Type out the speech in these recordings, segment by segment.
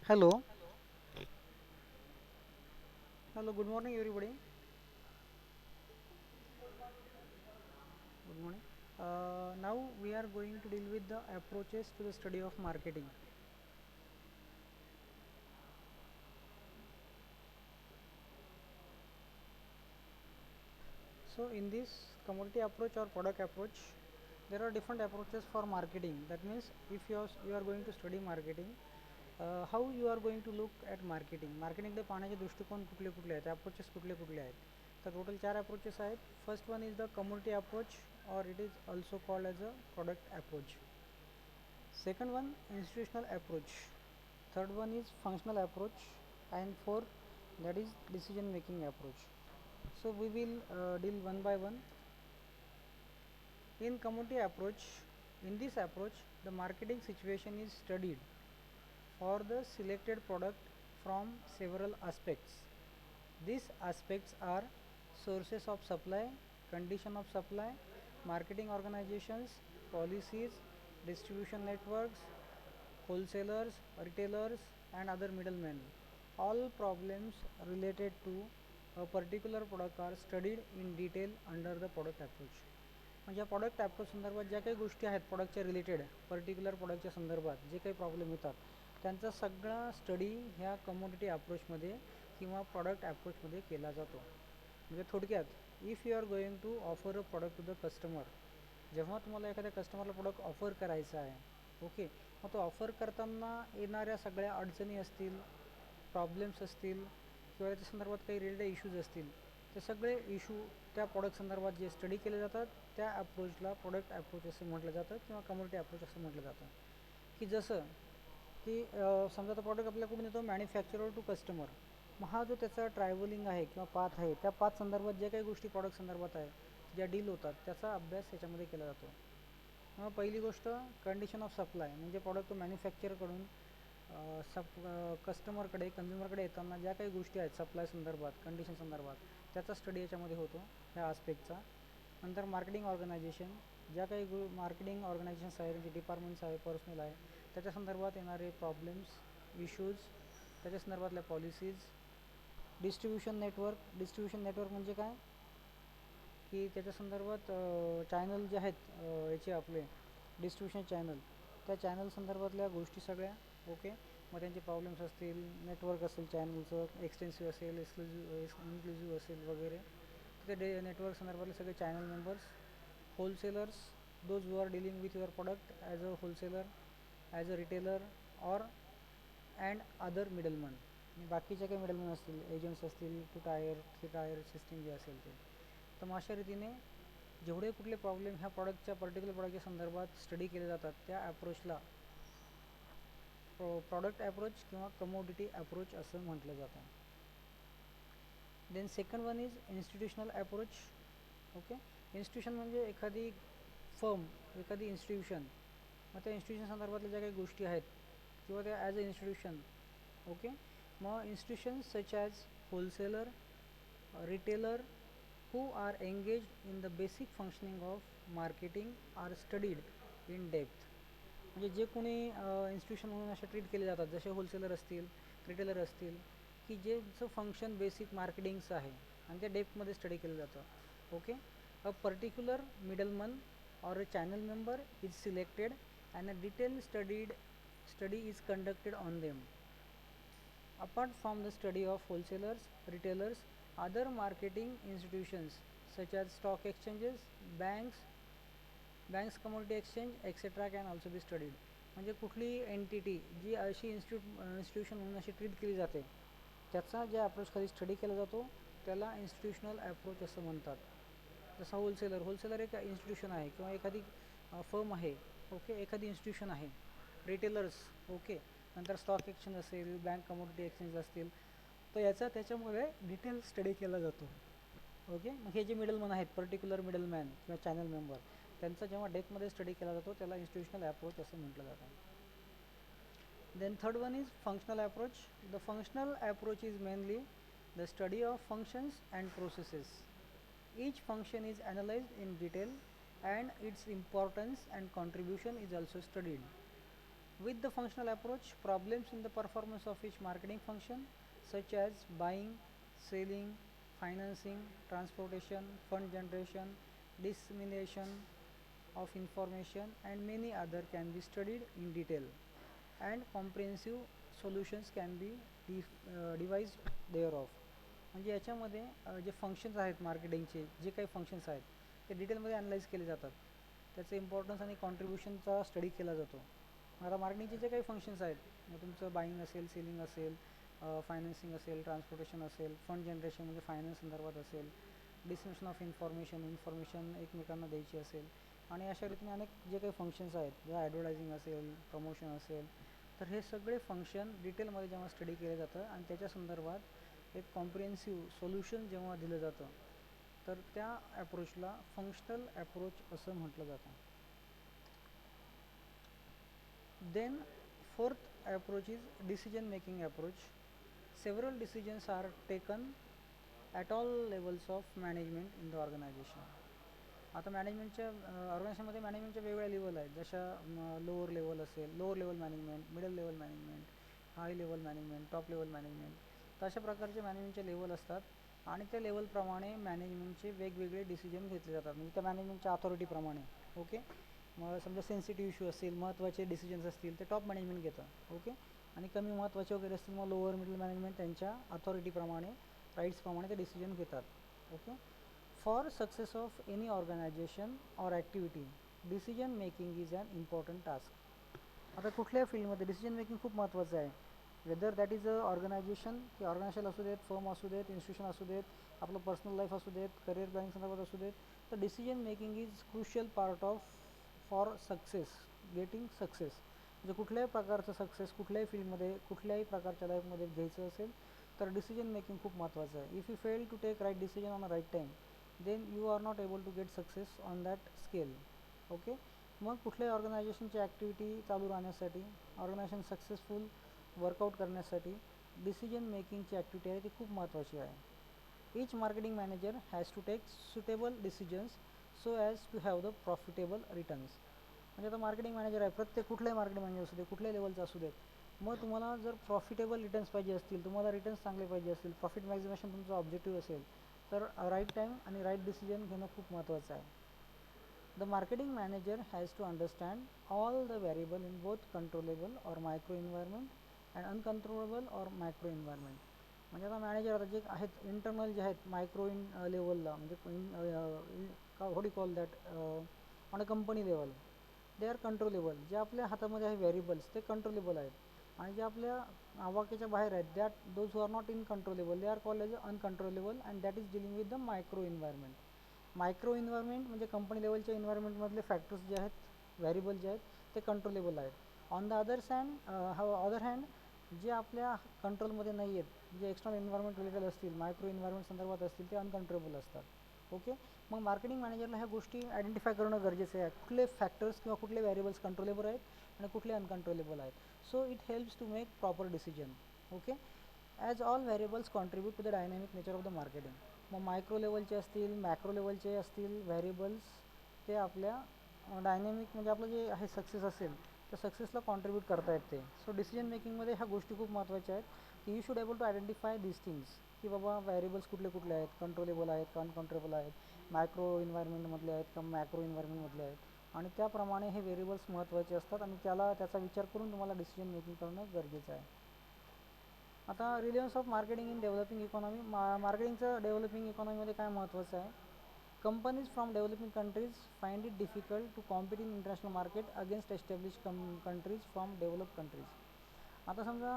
Hello, hello, good morning everybody. Good morning. Now we are going to deal with the approaches to the study of marketing. So in this commodity approach or product approach, there are different approaches for marketing. That means if you are going to study marketing, how you are going to look at marketing. Marketing पाहण्याचे दृष्टिकोन कुठले कुठले आहेत, approaches कुठले कुठले आहेत. तर total 4 approaches आहेत. First one is the commodity approach, or it is also called as a product approach. Second one, institutional approach. Third one is functional approach, and fourth, that is decision making approach. So we will deal one by one. In commodity approach, in this approach, the marketing situation is studied for the selected product from several aspects. These aspects are sources of supply, condition of supply, marketing organizations, policies, distribution networks, wholesalers, retailers, and other middlemen. All problems related to a particular product are studied in detail under the product approach. म्हणजे product approach संदर्भात ज्या काही गोष्टी आहेत प्रॉडक्टच्या related particular प्रॉडक्टच्या संदर्भात जे काही प्रॉब्लेम येतात त्यांचा सगळा स्टडी ह्या कमोडिटी अप्रोचमध्ये किंवा प्रॉडक्ट ॲप्रोचमध्ये केला जातो. म्हणजे थोडक्यात if you are going to offer a product to the customer, जेव्हा तुम्हाला एखाद्या कस्टमरला प्रॉडक्ट ऑफर करायचा आहे, ओके, मग तो ऑफर करताना येणाऱ्या सगळ्या अडचणी असतील, प्रॉब्लेम्स असतील किंवा त्याच्या संदर्भात काही रिलेटेड इश्यूज असतील, ते सगळे इशू त्या प्रॉडक्ट संदर्भात जे स्टडी केले जातात त्या अप्रोचला प्रॉडक्ट अप्रोच असं म्हटलं जातं किंवा कम्युनिटी अप्रोच असं म्हटलं जातं. की जसं की समजा तो प्रॉडक्ट आपल्याकडून येतो मॅन्युफॅक्चरर टू कस्टमर, मग हा जो त्याचा ट्रॅव्हलिंग आहे किंवा पाथ आहे त्या पाथ संदर्भात ज्या काही गोष्टी प्रॉडक्ट संदर्भात आहे ज्या डील होतात त्याचा अभ्यास याच्यामध्ये केला जातो. मग पहिली गोष्ट कंडिशन ऑफ सप्लाय, म्हणजे प्रॉडक्ट मॅन्युफॅक्चरकडून कस्टमरकडे कन्झ्युमरकडे येताना ज्या काही गोष्टी आहेत सप्लाय संदर्भात कंडिशन संदर्भात त्याचा स्टडी याच्यामध्ये होतो ह्या आस्पेक्टचा. नंतर मार्केटिंग ऑर्गनायझेशन, ज्या काही मार्केटिंग ऑर्गनायझेशन्स आहे त्यांचे डिपार्टमेंट्स आहे पर्सनल आहे त्याच्या संदर्भात येणारे प्रॉब्लेम्स इश्यूज, त्याच्या संदर्भातल्या पॉलिसीज. डिस्ट्रीब्युशन नेटवर्क म्हणजे काय की त्याच्या संदर्भात चॅनल जे आहेत याचे आपले डिस्ट्रीब्युशन चॅनल, त्या चॅनल संदर्भातल्या गोष्टी सगळ्या, ओके. मग त्यांचे प्रॉब्लेम्स असतील, नेटवर्क असेल चॅनलचं एक्सटेन्सिव्ह असेल, इन्क्लुझिव्ह असेल वगैरे, तर ते नेटवर्क संदर्भातले सगळे channel members. Wholesalers, those who are dealing with your product as a wholesaler, as a retailer or and other middleman. बाकीचे काही मिडलमन असतील, एजंट्स असतील, two tier three tier system जे असेल ते. तर मग अशा रीतीने जेवढे कुठले प्रॉब्लेम ह्या प्रॉडक्टच्या पर्टिक्युलर प्रॉडक्टच्या संदर्भात स्टडी केले जातात त्या अप्रोचला प्रॉडक्ट अप्रोच किंवा कमोडिटी अप्रोच असं म्हटलं जातं. Then second one is institutional approach. Okay, institution म्हणजे एखादी फर्म, एखादी इन्स्टिट्यूशन, मग त्या इन्स्टिट्यूशन संदर्भातल्या ज्या काही गोष्टी आहेत किंवा त्या ॲज अ इन्स्टिट्यूशन, ओके. मग institution such as wholesaler, retailer who are engaged in the basic functioning of marketing are studied in depth. म्हणजे जे कोणी इन्स्टिट्यूशन म्हणून असे ट्रीट केले जातात जसे होलसेलर असतील, रिटेलर असतील, की जेचं फंक्शन बेसिक मार्केटिंगचं आहे आणि ते डेप्थमध्ये स्टडी केलं जातं. Okay, a particular middleman or a channel member is selected and a detailed study is conducted on them. Apart from the study of wholesalers, retailers, other marketing institutions such as stock exchanges, banks commodity exchange etc. can also be studied. म्हणजे कुठली entity जी अशी institution म्हणून अशी treat केली जाते त्याचा ज्या approach खाली स्टडी केला जातो त्याला इन्स्टिट्यूशनल अप्रोच असं म्हणतात. जसा होलसेलर एक इन्स्टिट्यूशन आहे किंवा एखादी फर्म आहे, ओके, एखादी इन्स्टिट्यूशन आहे. रिटेलर्स, ओके, नंतर स्टॉक एक्सचेंज असेल, बँक कमोडिटी एक्सचेंज असतील, तर याचा त्याच्यामध्ये डिटेल स्टडी केला जातो. ओके, मग हे जे मिडलमॅन आहेत पर्टिक्युलर मिडलमॅन किंवा चॅनल मेंबर त्यांचा जेव्हा डेप्थमध्ये स्टडी केला जातो त्याला इन्स्टिट्यूशनल अप्रोच असं म्हटलं जातं. Then third one is functional approach. The functional approach is mainly the study of functions and processes. Each function is analyzed in detail and its importance and contribution is also studied. With the functional approach, problems in the performance of each marketing function, such as buying, selling, financing, transportation, fund generation, dissemination of information, and many other can be studied in detail, and comprehensive solutions can be devised thereof. म्हणजे याच्यामध्ये जे functions आहेत मार्केटिंगचे, जे काही functions आहेत ते डिटेलमध्ये ॲनालाइज केले जातात, त्याचं इम्पॉर्टन्स आणि कॉन्ट्रीब्युशनचा स्टडी केला जातो. आता मार्केटिंगचे जे काही फंक्शन्स आहेत, मग तुमचं बाईंग असेल, सेलिंग असेल, फायनान्सिंग असेल, ट्रान्सपोर्टेशन असेल, फंड जनरेशन म्हणजे फायनान्स संदर्भात असेल, डिस्ट्रीब्युशन ऑफ इन्फॉर्मेशन एकमेकांना द्यायची असेल, आणि अशा रीतीने अनेक जे काही फंक्शन्स आहेत, जर ॲडव्हर्टायझिंग असेल, प्रमोशन असेल, तर हे सगळे फंक्शन डिटेलमध्ये जेव्हा स्टडी केलं जातं आणि त्याच्या संदर्भात एक कॉम्प्रिहेन्सिव्ह सोल्युशन जेव्हा दिलं जातं, तर त्या ॲप्रोचला फंक्शनल ॲप्रोच असं म्हटलं जातं. Then fourth approach is decision making approach. Several decisions are taken at all levels of management in the organization. आता मॅनेजमेंटच्या ऑर्गनायझेशनमध्ये मॅनेजमेंटच्या वेगवेगळ्या लेवल आहेत, जशा लोअर लेवल असेल, lower level management, middle level management, high level management, top level management, तर अशा प्रकारचे मॅनेजमेंटचे लेवल असतात आणि त्या लेवलप्रमाणे मॅनेजमेंटचे वेगवेगळे डिसिजन घेतले जातात, म्हणजे त्या मॅनेजमेंटच्या अथॉरिटीप्रमाणे. ओके, मग समजा सेन्सिटिव्ह इश्यू असेल, महत्त्वाचे डिसिजन्स असतील ते टॉप मॅनेजमेंट घेतं. ओके, आणि कमी महत्त्वाचे वगैरे असतील मग लोअर मिडल मॅनेजमेंट त्यांच्या अथॉरिटीप्रमाणे, राईट्सप्रमाणे ते डिसिजन घेतात. Okay, for success of any organisation or activity decision making is an important task. आता कुठल्याही फील्डमध्ये डिसिजन मेकिंग खूप महत्त्वाचं आहे, whether that is a organisation, की ऑर्गनायझेशन असू देत, फर्म असू देत, इन्स्टिट्यूशन असू देत, आपलं पर्सनल लाईफ असू देत, करिअर प्लॅनिंग संदर्भात असू देत, तर decision making is crucial part of for success, getting success. म्हणजे कुठल्याही प्रकारचं सक्सेस कुठल्याही फील्डमध्ये, कुठल्याही प्रकारच्या लाईफमध्ये घ्यायचं असेल तर डिसिजन मेकिंग खूप महत्त्वाचं आहे. If you fail to take right decision on a right time, then you are not able to get success on that scale. Okay, मग कुठल्याही ऑर्गनायझेशनची ॲक्टिव्हिटी चालू राहण्यासाठी, ऑर्गनायझेशन सक्सेसफुल वर्कआउट करण्यासाठी डिसिजन मेकिंगची ॲक्टिव्हिटी आहे ती खूप महत्त्वाची आहे. Each marketing manager has to take suitable decisions so as to have the profitable returns. म्हणजे आता मार्केटिंग मॅनेजर आहे, प्रत्येक कुठल्याही मार्केटिंग मॅनेजर असू दे, कुठल्याही लेवलचा असू देत, मग तुम्हाला जर प्रॉफिटेबल रिटर्न्स पाहिजे असतील, तुम्हाला रिटर्न्स चांगले पाहिजे असतील, प्रॉफिट मॅक्झिमेशन तुमचा ऑब्जेक्टिव्ह असेल, तर राईट टाईम आणि राईट डिसिजन घेणं खूप महत्त्वाचं आहे. The marketing manager has to understand all the variable in both controllable or micro environment and uncontrollable or micro environment. म्हणजे आता मॅनेजर आता जे आहेत इंटरनल जे आहेत मायक्रो लेवलला, म्हणजे what do call that, on a company level they are controllable. जे आपल्या हातामध्ये आहे व्हेरिएबल्स ते कंट्रोलेबल आहेत, आणि जे आपल्या आवाक्याच्या बाहेर आहेत that those who are not in controllable they are called as uncontrollable, and that is dealing with the micro environment. Micro environment म्हणजे कंपनी लेवलच्या इन्व्हायरमेंटमधले फॅक्टर्स जे आहेत, व्हेरिएबल जे आहेत ते कंट्रोलेबल आहेत. ऑन द अदर हँड जे आपल्या कंट्रोलमध्ये नाही आहेत, जे एक्सटर्नल इन्व्हायरमेंट रिलेटेड असतील, मायक्रो इन्व्हायरमेंट संदर्भात असतील, ते अनकंट्रोलेबल असतात. ओके, मग मार्केटिंग मॅनेजरला ह्या गोष्टी आयडेंटिफाय करणं गरजेचं आहे, कुठले फॅक्टर्स किंवा कुठले व्हेरिएबल्स कंट्रोलेबल आहेत आणि कुठले अनकंट्रोलेबल आहेत. So it helps to make proper decision. Okay, as all variables contribute to the dynamic nature of the marketing. मग मायक्रो लेवलचे असतील, मॅक्रो लेवलचे असतील व्हेरिएबल्स, ते आपल्या डायनॅमिक म्हणजे आपलं जे आहे सक्सेस असेल त्या सक्सेसला कॉन्ट्रीब्यूट करता येते. सो डिसिजन मेकिंगमध्ये ह्या गोष्टी खूप महत्त्वाच्या आहेत, की you should able to identify these things, की बाबा व्हेरिएबल्स कुठले कुठले आहेत, कंट्रोलेबल आहेत का अनकंट्रोलेबल आहेत, मायक्रो इन्व्हायरमेंटमधले आहेत का मॅक्रो इन्व्हायरमेंटमधले आहेत, आणि त्याप्रमाणे हे व्हेरिएबल्स महत्त्वाचे असतात आणि त्याचा विचार करून तुम्हाला डिसिजन मेकिंग करणं गरजेचं आहे. आता relevance of marketing in developing economy. मार्केटिंगचं डेव्हलपिंग इकॉनॉमीमध्ये काय महत्त्वाचं आहे. Companies from developing countries find it difficult to compete in international market against establish countries from develop countries. आता समजा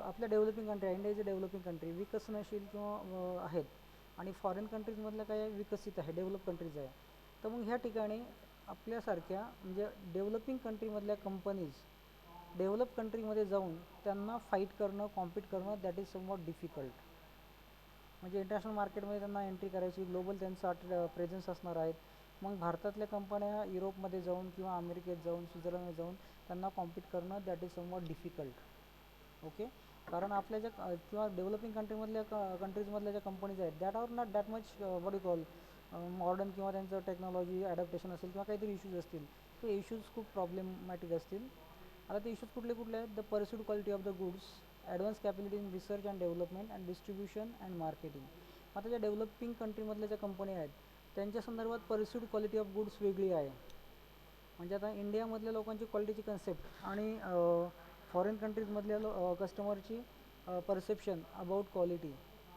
आपल्या डेव्हलपिंग कंट्री आहे, India is a developing country, विकसनशील किंवा आहेत, आणि फॉरेन कंट्रीजमधल्या काही विकसित आहे, डेव्हलप कंट्रीज आहे. तर मग ह्या ठिकाणी आपल्यासारख्या म्हणजे डेव्हलपिंग कंट्रीमधल्या कंपनीज डेव्हलप कंट्रीमध्ये जाऊन त्यांना फाईट करणं, कॉम्पीट करणं, दॅट इज समवॉट डिफिकल्ट. म्हणजे इंटरनॅशनल मार्केटमध्ये त्यांना एंट्री करायची, ग्लोबल त्यांचा प्रेझेन्स असणार आहेत. मग भारतातल्या कंपन्या युरोपमध्ये जाऊन किंवा अमेरिकेत जाऊन, स्वित्झर्लंडमध्ये जाऊन त्यांना कॉम्पीट करणं, that is somewhat difficult. Okay, कारण आपल्या ज्या किंवा डेव्हलपिंग कंट्रीजमधल्या ज्या कंपनीज आहेत that are not that much what you call modern, किंवा त्यांचं टेक्नॉलॉजी ॲडॅप्टेशन असेल किंवा काहीतरी इश्यूज असतील, ते इश्यूज खूप प्रॉब्लेमॅटिक असतील. आता ते इश्यूज कुठले कुठले आहेत? The pursued quality of the goods, advance capability in research and development and distribution and marketing. आता ज्या डेव्हलपिंग कंट्रीमधल्या ज्या कंपन्या आहेत त्यांच्या संदर्भात परस्यूड क्वालिटी ऑफ गुड्स वेगळी आहे. म्हणजे आता इंडियामधल्या लोकांची क्वालिटीची कन्सेप्ट आणि फॉरेन कंट्रीजमधल्या कस्टमरची perception about quality,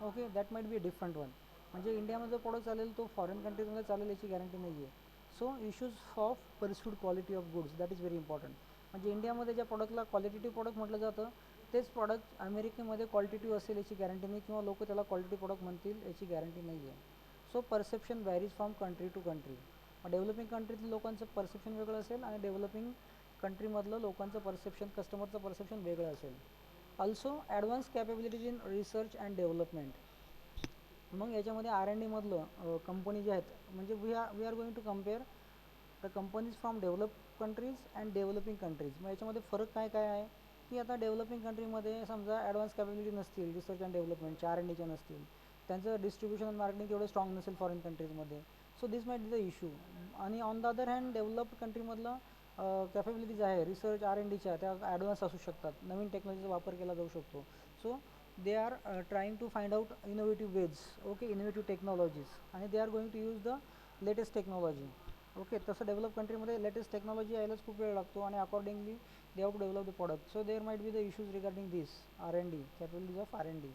okay, that might be a different one. म्हणजे इंडियामध्ये जो प्रोडक्ट चालेल तो फॉरेन कंट्रीजमध्ये चालेल याची गॅरंटी नाही आहे. So issues of pursued quality of goods, that is very important. म्हणजे इंडियामध्ये ज्या प्रॉडक्टला क्वालिटेटिव्ह प्रॉडक्ट म्हटलं जातं तेच प्रॉडक्ट अमेरिकेमध्ये क्वालिटेटिव्ह असेल याची गॅरंटी नाही, किंवा लोक त्याला क्वालिटी प्रॉडक्ट म्हणतील याची गॅरंटी नाही आहे. So perception varies from country to country. Developing कंट्रीतल्या लोकांचं परसेप्शन वेगळं असेल आणि डेव्हलपिंग कंट्रीमधलं लोकांचं परसेप्शन, कस्टमरचं परसेप्शन वेगळं असेल. Also advance capabilities in research and development. मग याच्यामध्ये R&D मधलं कंपनी जे आहेत, म्हणजे we are going to compare the companies from develop countries and developing countries. मग याच्यामध्ये फरक काय काय आहे की आता डेव्हलपिंग कंट्रीमध्ये समजा ॲडव्हान्स कॅपेबिलिटी नसतील रिसर्च अँड डेव्हलपमेंटच्या, R&Dच्या नसतील, त्यांचं डिस्ट्रीब्युशन आणि मार्केटिंग तेवढं स्ट्रॉंग नसेल फॉरेन कंट्रीजमध्ये. So this might be the issue. आणि on the other hand developed कंट्रीमधलं कॅपेबिलिटीज आहे रिसर्च R&Dच्या, त्या ॲडव्हान्स असू शकतात, नवीन टेक्नॉलॉजीचा वापर केला जाऊ शकतो. So they are trying to find out innovative ways, okay, innovative technologies, आणि they are going to use the latest technology. Okay, तसं डेव्हलप कंट्रीमध्ये लेटेस्ट टेक्नॉलॉजी यायलाच खूप वेळ लागतो आणि accordingly they have to develop the product. So there might be the issues regarding this R&D, capabilities of R&D.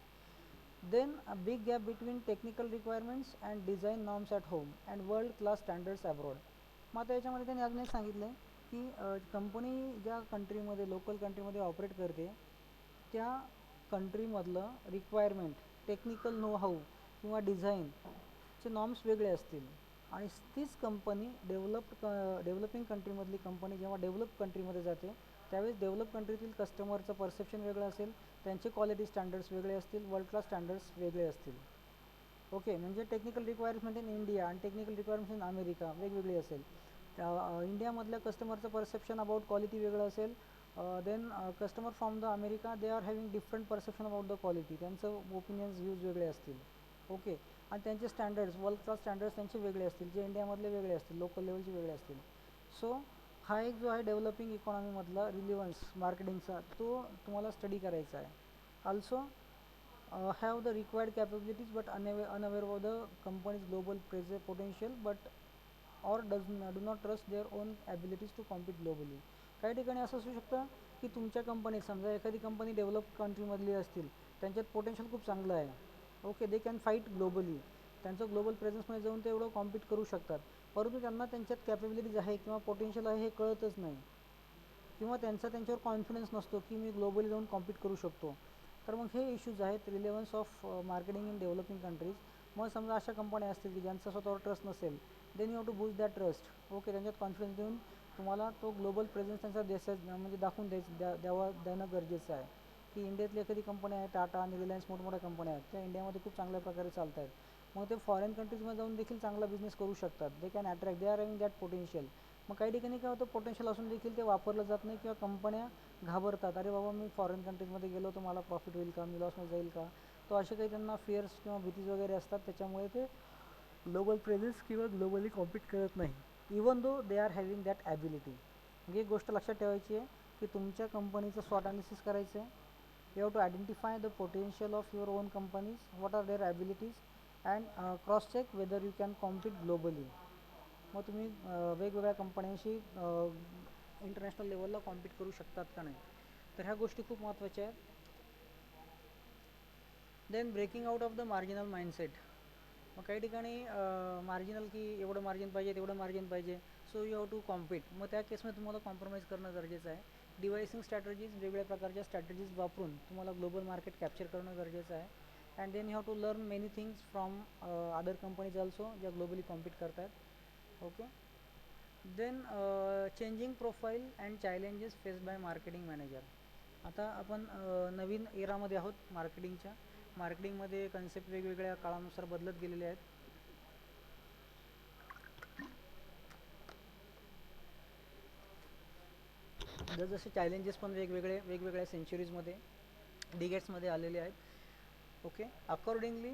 Then a big gap between technical requirements and design norms at home and world class standards abroad. मग आता याच्यामध्ये त्यांनी अजून एक सांगितलं आहे की company ज्या कंट्रीमध्ये, लोकल कंट्रीमध्ये ऑपरेट करते त्या कंट्रीमधलं रिक्वायरमेंट, टेक्निकल नो हाऊ किंवा डिझाईनचे नॉर्म्स वेगळे असतील, आणि तीच कंपनी डेव्हलपिंग कंट्रीमधली कंपनी जेव्हा डेव्हलप कंट्रीमध्ये जाते त्यावेळेस डेव्हलप कंट्रीतील कस्टमरचं परसेप्शन वेगळं असेल, त्यांचे क्वालिटी स्टँडर्ड्स वेगळे असतील, वर्ल्ड क्लास स्टँडर्ड्स वेगळे असतील. ओके, म्हणजे टेक्निकल रिक्वायरमेंट इन इंडिया आणि टेक्निकल रिक्वायरमेंट इन अमेरिका वेगवेगळी असेल. इंडियामधल्या कस्टमरचं परसेप्शन अबाउट क्वालिटी वेगळं असेल. Then customer from the America they are having different perception about the quality, त्यांचं ओपिनियन्स व्ह्यूज वेगळे असतील. ओके, आणि त्यांचे स्टँडर्ड्स, वर्ल्ड क्लास स्टँडर्ड्स त्यांचे वेगळे असतील, जे इंडियामधले वेगळे असतील, लोकल लेवलचे वेगळे असतील. सो हा एक जो आहे डेव्हलपिंग इकॉनॉमीमधला रिलिव्हन्स मार्केटिंगचा, तो तुम्हाला स्टडी करायचा आहे. Also have the required capabilities but unaware of the company's global potential but or do not trust their own abilities to compete globally. काही ठिकाणी असं असू शकतं की तुमच्या कंपनीत, समजा एखादी कंपनी डेव्हलप कंट्रीमधली असतील, त्यांच्यात पोटेन्शियल खूप चांगलं आहे, okay, they can fight globally, त्यांचं ग्लोबल प्रेझेन्समध्ये जाऊन ते एवढं कॉम्पीट करू शकतात, परंतु त्यांना त्यांच्यात कॅपेबिलिटीज आहे किंवा पोटेन्शियल आहे हे कळतच नाही, किंवा त्यांच्यावर कॉन्फिडन्स नसतो की मी ग्लोबली जाऊन कॉम्पीट करू शकतो. तर मग हे इश्यूज आहेत relevance of marketing in developing countries. मग समजा अशा कंपन्या असतील की ज्यांचा स्वतःवर ट्रस्ट नसेल, then you have to boost that trust. Okay, त्यांच्यात कॉन्फिडन्स देऊन तुम्हाला तो ग्लोबल प्रेझेन्स त्यांचा देशात म्हणजे दाखवून देणं गरजेचं आहे की इंडियातली एखादी कंपनी आहे, टाटा आणि रिलायन्स मोठमोठ्या कंपन्या आहेत, त्या इंडियामध्ये खूप चांगल्या प्रकारे चालत आहेत. मग ते फॉरेन कंट्रीजमध्ये जाऊन देखील चांगला बिझनेस करू शकतात. They can attract, they are having that potential. मग काही ठिकाणी काय होतं, पोटेन्शियल असून देखील ते वापरलं जात नाही किंवा कंपन्या घाबरतात, अरे बाबा मी फॉरेन कंट्रीजमध्ये गेलो तर मला प्रॉफिट होईल का, मी लॉसमध्ये जाईल का. तो असे काही त्यांना फिअर्स किंवा भीतीज वगैरे असतात, त्याच्यामुळे ते ग्लोबल प्रेझेन्स किंवा ग्लोबली कॉम्पीट करत नाही, even though they are having that ability. म्हणजे एक गोष्ट लक्षात ठेवायची आहे की तुमच्या कंपनीचं स्वॉट ॲनालिसिस करायचं आहे. You have to identify the potential of your own companies, what are their abilities, and cross check whether you can compete globally. मग तुम्ही वेगवेगळ्या कंपन्यांशी इंटरनॅशनल लेवलला कॉम्पीट करू शकतात का नाही. तर ह्या गोष्टी खूप महत्त्वाच्या आहेत. Then breaking out of the marginal mindset. मग काही ठिकाणी मार्जिनल की एवढं मार्जिन पाहिजे, तेवढं मार्जिन पाहिजे, so you have to compete. मग त्या केसमध्ये तुम्हाला कॉम्प्रोमाइज करणं गरजेचं आहे. डिवायसिंग स्ट्रॅटजीज, वेगवेगळ्या प्रकारच्या स्ट्रॅटजीज वापरून तुम्हाला ग्लोबल मार्केट कॅप्चर करणं गरजेचं आहे. And then you have to learn many things from other companies also ज्या ग्लोबली कॉम्पीट करतात. Okay, then changing profile and challenges faced by marketing manager. आता आपण नवीन एरामध्ये आहोत मार्केटिंगच्या. मार्केटिंगमध्ये कन्सेप्ट वेगवेगळ्या काळानुसार बदलत गेलेले आहेत. जसजसे चॅलेंजेस पण वेगवेगळ्या सेंचुरीजमध्ये, डिगेट्समध्ये आलेले आहेत. ओके, अकॉर्डिंगली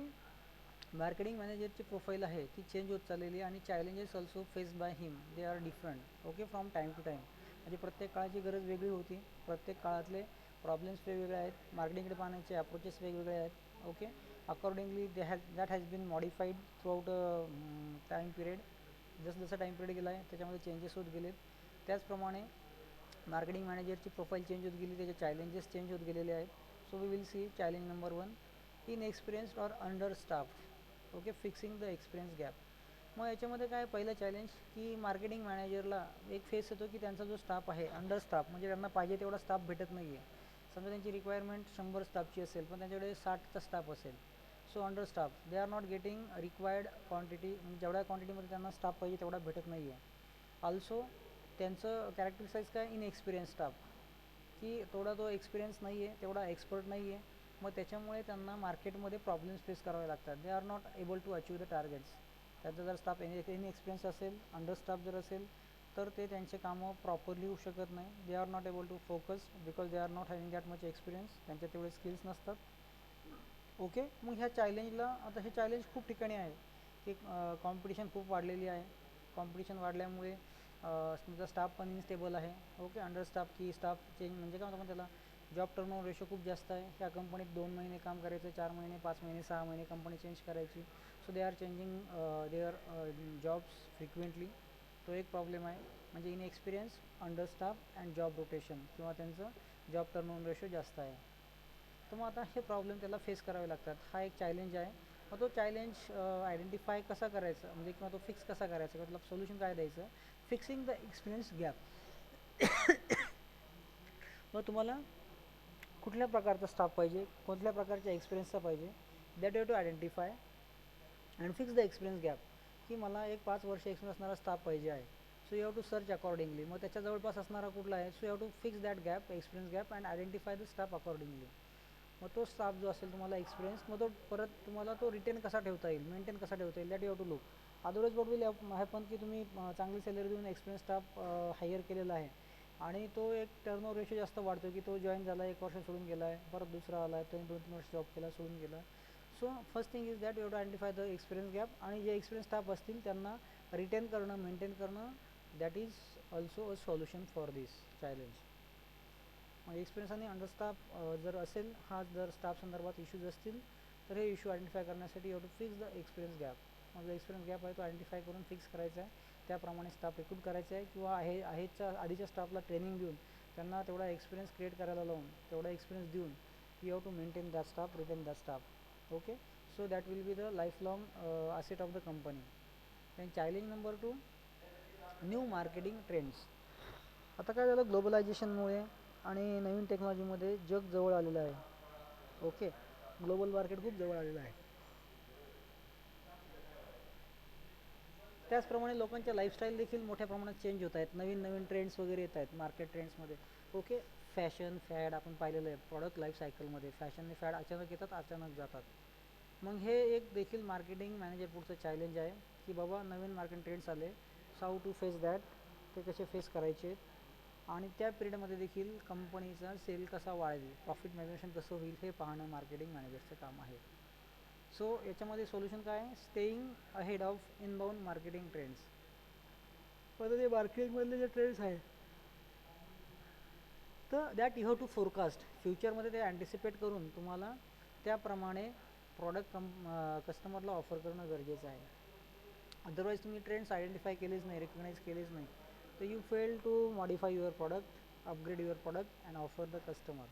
मार्केटिंग मॅनेजरची प्रोफाईल आहे ती चेंज होत चाललेली आहे आणि challenges also faced by him, they are different. Okay, from time to time. म्हणजे प्रत्येक काळाची गरज वेगळी होती, प्रत्येक काळातले प्रॉब्लेम्स वेगवेगळे आहेत, मार्केटिंगकडे पाहण्याचे अप्रोचेस वेगवेगळे आहेत. Okay, accordingly that has been modified throughout time period. जसं जसं टाईम पिरियड गेला आहे त्याच्यामध्ये चेंजेस होत गेलेत. त्याचप्रमाणे मार्केटिंग मॅनेजरची प्रोफाईल चेंज होत गेली, त्याचे चॅलेंजेस चेंज होत गेलेले आहेत. So we will see challenge number 1, inexperienced or under staff. Okay, fixing the experience gap. मग याच्यामध्ये काय पहिलं चॅलेंज की मार्केटिंग मॅनेजरला एक फेस येतो की त्यांचा जो स्टाफ आहे अंडर स्टाफ, म्हणजे त्यांना पाहिजे तेवढा स्टाफ भेटत नाही आहे. समजा त्यांची रिक्वायरमेंट 100 स्टाफची असेल पण त्यांच्याकडे 60चा स्टाफ असेल. So under staff, they are not getting required quantity, म्हणजे जेवढ्या क्वांटिटीमध्ये त्यांना स्टाफ पाहिजे तेवढा भेटत नाही आहे. ऑल्सो त्यांचं कॅरेक्टरिसाईज काय, इनएक्सपिरियन्स स्टाफ, की थोडा तो एक्सपिरियन्स नाही आहे, तेवढा एक्सपर्ट नाही आहे. मग त्याच्यामुळे त्यांना मार्केटमध्ये प्रॉब्लेम्स फेस करावे लागतात. They are not able to achieve the targets. त्याचा जर स्टाफ इनएक्सपिरियन्स असेल, अंडर स्टाफ जर असेल, तर ते त्यांचे कामं प्रॉपरली होऊ शकत नाही. They are not able to focus because they are not having that much experience. त्यांच्या तेवढे स्किल्स नसतात. ओके, मग ह्या चॅलेंजला, आता हे चॅलेंज खूप ठिकाणी आहे की कॉम्पिटिशन खूप वाढलेली आहे. कॉम्पिटिशन वाढल्यामुळे तुमचा स्टाफ पण इनस्टेबल आहे. ओके, अंडर स्टाफ की स्टाफ चेंज, म्हणजे काय म्हणतो त्याला, जॉब टर्नओव्हर रेशो खूप जास्त आहे. ह्या कंपनीत 2 महिने काम करायचं, 4 महिने, 5 महिने, 6 महिने कंपनी चेंज करायची. So they are changing their jobs frequently. तो एक प्रॉब्लेम आहे, म्हणजे inexperience, under staff and job rotation, किंवा त्यांचं जॉब टर्नओव्हर रेशो जास्त आहे. तर मग आता हे प्रॉब्लेम त्याला फेस करावे लागतात. हा एक चॅलेंज आहे. मग तो चॅलेंज आयडेंटिफाय कसा करायचा, म्हणजे किंवा तो फिक्स कसा करायचा, किंवा त्याला सोल्युशन काय द्यायचं, फिक्सिंग द एक्सपिरियन्स गॅप. मग तुम्हाला कुठल्या प्रकारचा स्टाफ पाहिजे, कोणत्या प्रकारच्या एक्सपिरियन्सचा पाहिजे, that you to identify and fix the experience gap. की मला एक 5 वर्ष एक्सपिरियन्स असणारा स्टाफ पाहिजे आहे. So you have to search accordingly. मग त्याच्या जवळपास असणारा कुठला आहे, so you have to fix that gap, experience gap, and identify the staff accordingly. मग तो स्टाफ जो असेल तुम्हाला एक्सपिरियन्स, मग तो परत तुम्हाला तो रिटेन कसा ठेवता येईल, मेंटेन कसा ठेवता येईल, that you have to look. Otherwise what will happen की तुम्ही चांगली सॅलरी देऊन एक्सपिरियन्स स्टाफ हायर केलेला आहे आणि तो एक टर्नओव्हर रेशो जास्त वाढतो की तो जॉईन झाला, 1 वर्ष सोडून गेला आहे, परत दुसरा आला आहे, त्याने 2-3 वर्ष जॉब केला, सोडून गेला. So first thing is that you have to identify the experience gap, आणि जे एक्सपिरियन्स स्टाफ असतील त्यांना रिटेन करणं, मेंटेन करणं, that is also a solution for this challenge. मग एक्सपिरियन्स आणि अंडरस्टाफ जर असेल, हा जर स्टाफ संदर्भात इश्यूज असतील, तर हे इश्यू आयडेंटिफाय करण्यासाठी you have to fix the experience gap. मग जो एक्सपिरियन्स गॅप आहे तो आयडेंटिफाय करून फिक्स करायचा आहे. त्याप्रमाणे स्टाफ रिक्रूट करायचा आहे, किंवा आहेच्या आधीच्या स्टाफला ट्रेनिंग देऊन त्यांना तेवढा एक्सपिरियन्स क्रिएट करायला लावून, तेवढा एक्सपिरियन्स देऊन you have to maintain that staff, retain that staff. Okay, so that will be the life long asset of the company. Then challenge number 2, new marketing trends. आता काय झालं, ग्लोबलायझेशनमुळे आणि नवीन टेक्नॉलॉजीमध्ये जग जवळ आलेलं आहे. ओके, ग्लोबल मार्केट खूप जवळ आलेलं आहे. त्याचप्रमाणे लोकांच्या लाईफस्टाईल देखील मोठ्या प्रमाणात चेंज होत आहेत. नवीन नवीन ट्रेंड्स वगैरे येत आहेत मार्केट ट्रेंड्समध्ये. ओके, फॅशन फॅड आपण पाहिलेलं आहे प्रॉडक्ट लाईफ सायकलमध्ये. फॅशनने फॅड अचानक येतात, अचानक जातात. मग हे एक देखील मार्केटिंग मॅनेजर पुढचं चॅलेंज आहे की बाबा नवीन मार्केट ट्रेंड्स आले, हाऊ टू फेस दॅट, ते कसे फेस करायचे, आणि त्या पिरियडमध्ये देखील कंपनीचा सेल कसा वाढेल, प्रॉफिट मॅनेजमेंट कसं होईल, हे पाहणं मार्केटिंग मॅनेजरचं काम आहे. सो याच्यामध्ये सोल्युशन काय आहे, staying ahead of inbound marketing trends. पण ते मार्केटिंगमधले जे ट्रेंड्स आहे, तर that you have to forecast. फ्युचरमध्ये ते अँटिसिपेट करून तुम्हाला त्याप्रमाणे प्रॉडक्ट कस्टमरला ऑफर करणं गरजेचं आहे. अदरवाईज तुम्ही ट्रेंड्स आयडेंटिफाय केलेच नाही, रिकग्नाइज केलेच नाही, तर you fail to modify your product, upgrade your product and offer the customer.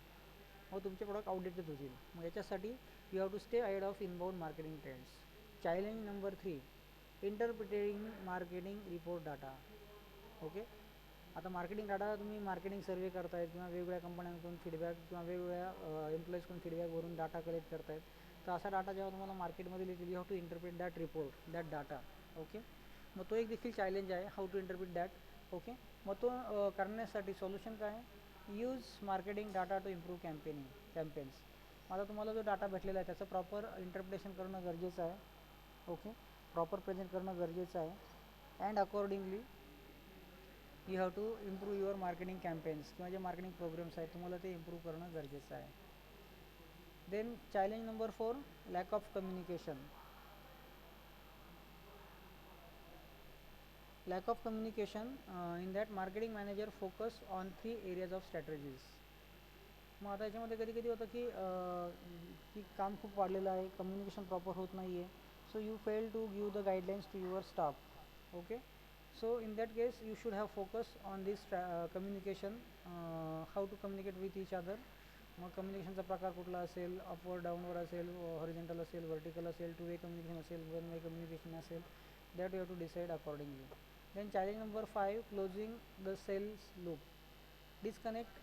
मग तुमचे प्रॉडक्ट आउटडेटेड होतील. मग याच्यासाठी you have to stay ahead of inbound marketing trends. Challenge number 3, interpreting marketing report data. Okay, आता marketing data तुम्ही marketing survey करतायत, किंवा वेगवेगळ्या कंपन्यांकडून फीडबॅक, किंवा वेगवेगळ्या एम्प्लॉईजकडून फीडबॅकवरून डाटा कलेक्ट करतायत. तर असा डाटा जेव्हा तुम्हाला मार्केटमध्ये येतील, you have to interpret that report, that data. Okay, मग तो एक देखील चॅलेंज आहे, how to interpret that. Okay, मग तो करण्यासाठी सोल्युशन काय आहे, use marketing data to improve campaigns. आता तुम्हाला जो डाटा भेटलेला आहे त्याचं प्रॉपर इंटरप्रिटेशन करणं गरजेचं आहे. ओके, प्रॉपर प्रेझेंट करणं गरजेचं आहे. And accordingly you have to improve your marketing campaigns, किंवा जे मार्केटिंग प्रोग्राम्स आहेत तुम्हाला ते इम्प्रूव्ह करणं गरजेचं आहे. Then challenge number 4, lack of communication. lack of communication, in that marketing manager focus on three areas of strategies. मग आता याच्यामध्ये कधी कधी होतं की काम खूप वाढलेलं आहे, कम्युनिकेशन प्रॉपर होत नाही आहे, so you fail to give the guidelines to your staff. Okay, so in that case you should have focus on this communication, how to communicate with each other. मग कम्युनिकेशनचा प्रकार कुठला असेल, अपवर डाऊनवर असेल, हॉरिझॉन्टल असेल, व्हर्टिकल असेल, टू वे कम्युनिकेशन असेल, one way communication असेल, that you have to decide accordingly. Then challenge number 5, closing the sales loop. Disconnect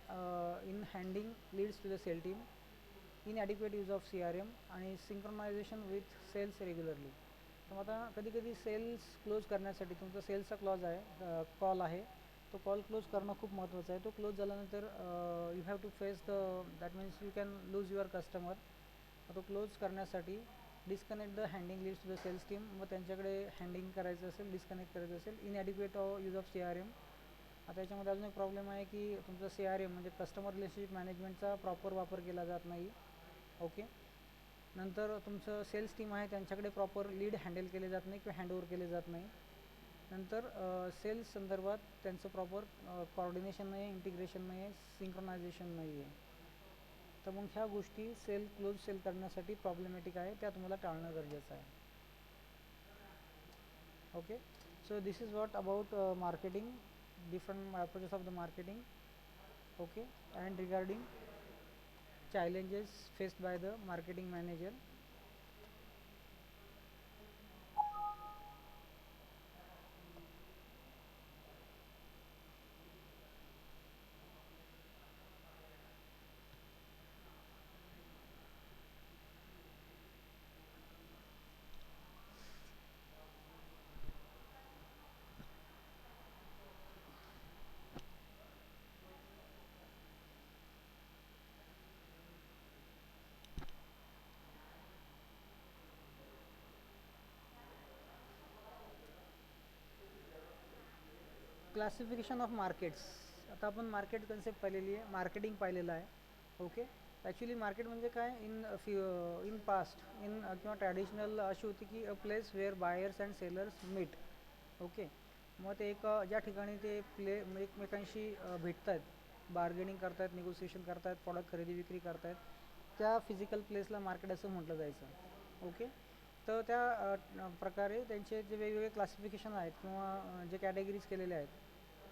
in handing leads to the sales team, inadequate use of CRM आणि synchronization with sales regularly. तर आता कधी कधी cells close करण्यासाठी तुमचा सेल्सचा clause आहे, call आहे, तो कॉल क्लोज करणं खूप महत्त्वाचं आहे. तो क्लोज झाल्यानंतर you have to face that means you can lose your customer. तो क्लोज करण्यासाठी disconnect the handing leads to the sales team. मग त्यांच्याकडे हँडिंग करायचं असेल, डिस्कनेक्ट करायचं असेल. Inadequate use of CRM. आता याच्यामध्ये अजून एक प्रॉब्लेम आहे की तुमचा CRM म्हणजे कस्टमर रिलेशनशिप मॅनेजमेंटचा प्रॉपर वापर केला जात नाही. ओके, नंतर तुमचं सेल्स टीम आहे त्यांच्याकडे प्रॉपर लीड हँडल केले जात नाही किंवा हँडओव्हर केले जात नाही. नंतर सेल्स संदर्भात त्यांचं प्रॉपर कॉर्डिनेशन नाही आहे, इंटिग्रेशन नाही आहे, सिंक्रोनायझेशन नाही आहे. तर मग ह्या गोष्टी क्लोज सेल करण्यासाठी प्रॉब्लेमॅटिक आहे, त्या तुम्हाला टाळणं गरजेचं आहे. Okay, so this is what about marketing, different approaches of the marketing. Okay, and regarding challenges faced by the marketing manager. Classification of markets. आता आपण मार्केट कन्सेप्ट पाहिलेली आहे, मार्केटिंग पाहिलेलं आहे. ओके, ॲक्च्युली मार्केट म्हणजे काय, इन पास्ट किंवा traditional अशी होती की a place where buyers and sellers meet. Okay, मग ते ज्या ठिकाणी ते एकमेकांशी भेटत आहेत, बार्गेनिंग करत आहेत, निगोसिएशन करत आहेत, प्रॉडक्ट खरेदी विक्री करत आहेत, त्या फिजिकल प्लेसला मार्केट असं म्हटलं जायचं. ओके, तर त्या प्रकारे त्यांचे जे वेगवेगळे क्लासिफिकेशन आहेत किंवा जे कॅटेगरीज केलेले आहेत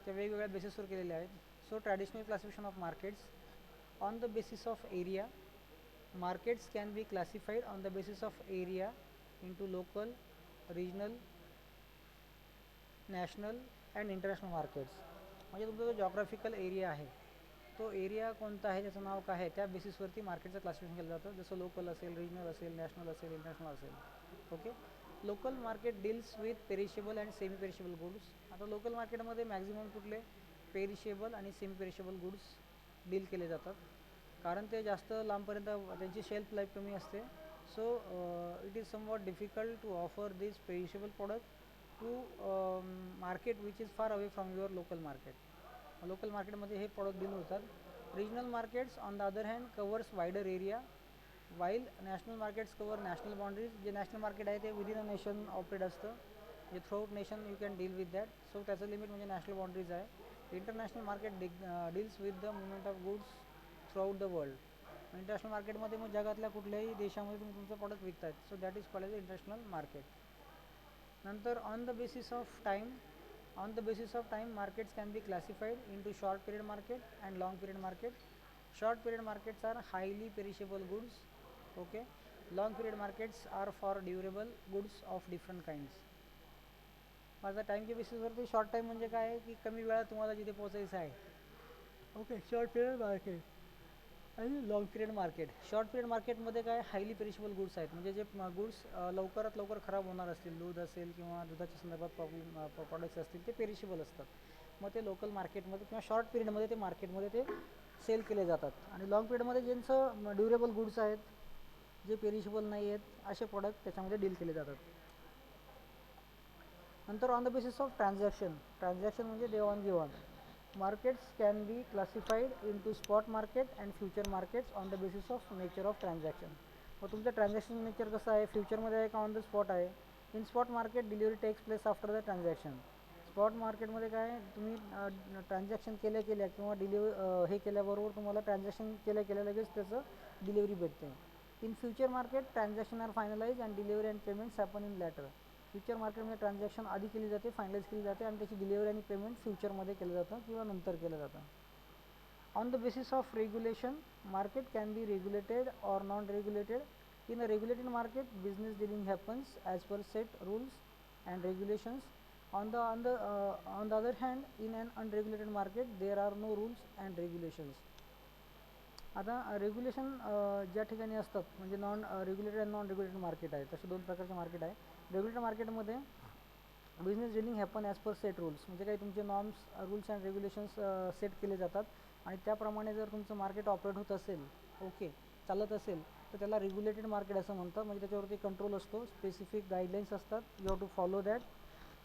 त्या वेगवेगळ्या बेसिसवर केलेल्या आहेत. So traditional classification of markets on the basis of area. Markets can be classified on the basis of area into local, regional, national and international markets. म्हणजे तुमचा जो जॉग्राफिकल एरिया आहे तो एरिया कोणता आहे, त्याचं नाव काय आहे, त्या बेसिसवरती मार्केटचं क्लासिफिकेशन केलं जातं. जसं लोकल असेल, रिजनल असेल, नॅशनल असेल, इंटरनॅशनल असेल. Okay, local market deals with perishable and semi perishable goods. आता लोकल मार्केटमध्ये मॅक्झिमम कुठले पेरिशेबल आणि सेमी पेरिशेबल गुड्स डील केले जातात, कारण ते जास्त लांबपर्यंत त्यांची शेल्फ लाईफ कमी असते. So it is somewhat difficult to offer this perishable product to market which is far away from your local market. Local मार्केटमध्ये हे प्रॉडक्ट डील होतात. Regional markets on the other hand covers wider area, while national markets cover national boundaries. जे national market आहे ते within a nation operate असतं, जे throughout nation you can deal with that. So त्याचं limit म्हणजे national boundaries आहे. International market deals with the movement of goods throughout the world. International मार्केटमध्ये मग जगातल्या कुठल्याही देशामध्ये तुम्ही तुमचं प्रॉडक्ट विकतायत. So that is called as international market. नंतर on the basis of time. On the basis of time, markets can be classified into short period market and long period market. Short period markets are highly perishable goods. Okay, long period markets are for durable goods of different kinds. माझा टाईमच्या बेसिसवरती short time म्हणजे काय आहे की कमी वेळात तुम्हाला जिथे पोहोचायचं आहे. ओके, शॉर्ट पिरियड मार्केट आणि long period market. Short period मार्केटमध्ये काय हायली पेरिशेबल गुड्स आहेत, म्हणजे जे गुड्स लवकरात लवकर खराब होणार असतील, दूध असेल किंवा दुधाच्या संदर्भात प्रॉडक्ट्स असतील, ते पेरिशेबल असतात. मग ते लोकल मार्केटमध्ये किंवा शॉर्ट पिरियडमध्ये ते मार्केटमध्ये ते सेल केले जातात. आणि लॉंग पिरियडमध्ये ज्यांचं ड्युरेबल गुड्स आहेत, जे पेरिशेबल नाही आहेत, असे प्रॉडक्ट त्याच्यामध्ये डील केले जातात. नंतर on the basis of transaction. Transaction म्हणजे देवाणघेवाण. Markets can be classified into spot market and future markets on the basis of nature of transaction. मग तुमचं ट्रान्झॅक्शन नेचर कसं आहे, फ्युचरमध्ये आहे का ऑन द स्पॉट आहे. In spot market delivery takes place after the transaction. Spot मार्केटमध्ये काय आहे, तुम्ही ट्रान्झॅक्शन केल्या किंवा हे केल्याबरोबर तुम्हाला ट्रान्झॅक्शन केल्या लगेच त्याचं डिलिव्हरी भेटते. In future market transaction are finalize and delivery and payments happen in later. Future मार्केटमध्ये ट्रान्झॅक्शन आधी केली जाते, फायनलाइज केली जाते आणि त्याची डिलिव्हरी आणि पेमेंट फ्युचरमध्ये केलं जातं किंवा नंतर केलं जातं. On the basis of regulation, market can be regulated or non-regulated. In a regulated market, business dealing happens as per set rules and regulations. On the other hand, in an unregulated market, there are no rules and regulations. आता regulation ज्या ठिकाणी असतात म्हणजे regulated आणि non regulated market आहे, तसे दोन प्रकारचे मार्केट आहे. रेग्युलेटेड मार्केटमध्ये business dealing happen as per set rules, म्हणजे काही तुमचे norms rules and regulations set केले जातात आणि त्याप्रमाणे जर तुमचं मार्केट ऑपरेट होत असेल, ओके, चालत असेल, तर त्याला रेग्युलेटेड मार्केट असं म्हणतात. म्हणजे त्याच्यावरती कंट्रोल असतो, स्पेसिफिक गाईडलाईन्स असतात, you have to follow that